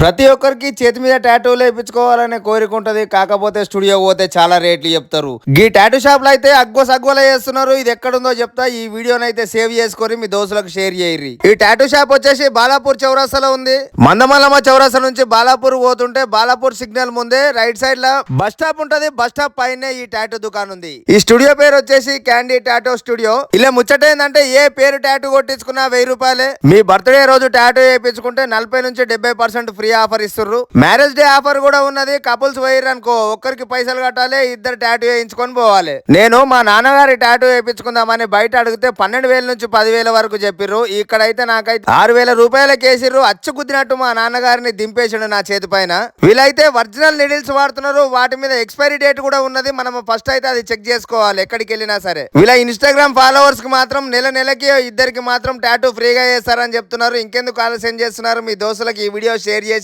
ప్రతి ఒక్కరికి చేతి మీద టాటూలు వేయించుకోవాలనే కోరిక ఉంటది. కాకపోతే స్టూడియో పోతే చాలా రేట్లు చెప్తారు. ఈ టాటూ షాప్ లో అయితే అగ్గోసగ్గోలా చేస్తున్నారు. ఇది ఎక్కడుందో చెప్తా. ఈ వీడియోనైతే సేవ్ చేసుకొని మీ దోస్తులకు షేర్ చేయరి. ఈ టాటూ షాప్ వచ్చేసి బాలాపూర్ చౌరస్తాలో ఉంది. మందమల్లమ్మ చౌరస్తా నుంచి బాలాపూర్ పోతుంటే బాలాపూర్ సిగ్నల్ ముందే రైట్ సైడ్ లో బస్ స్టాప్ ఉంటది. బస్ స్టాప్ పైనే ఈ టాటూ దుకాణం ఉంది. ఈ స్టూడియో పేరు వచ్చేసి క్యాండీ టాటూ స్టూడియో. ఇలా ముచ్చట ఏంటంటే ఏ పేరు టాటూ కొట్టించుకున్నా 1000 రూపాయలే. మీ బర్త్డే రోజు టాటూ వేయించుకుంటే 40 నుంచి 70% ఫ్రీ ఆఫర్ ఇస్తున్నారు. మ్యారేజ్ డే ఆఫర్ కూడా ఉన్నది. కపుల్స్ పోయిర్రు అనుకో ఒక్కరికి పైసలు కట్టాలి, ఇద్దరు టాటూ వేయించుకొని పోవాలి. నేను మా నాన్నగారి టాటూ వేయించుకుందామని బయట అడిగితే 12,000 నుంచి 10,000 వరకు చెప్పిర్రు. ఇక్కడైతే నాకైతే 6,000 రూపాయలకి వేసిర్రు. అచ్చు గుద్దినట్టు మా నాన్నగారిని దింపేసాడు నా చేతి పైన. వీళ్ళైతే ఒరిజినల్ నిడిల్స్ వాడుతున్నారు. వాటి మీద ఎక్స్పైరీ డేట్ కూడా ఉన్నది. మనం ఫస్ట్ అయితే అది చెక్ చేసుకోవాలి ఎక్కడికి వెళ్ళినా సరే. వీళ్ళ ఇన్స్టాగ్రామ్ ఫాలోవర్స్ కి మాత్రం నెలకి ఇద్దరికి మాత్రం టాటూ ఫ్రీగా చేస్తారని చెప్తున్నారు. ఇంకెందుకు ఆలస్యం చేస్తున్నారు? మీ దోస్తులకు ఈ వీడియో షేర్ చేసి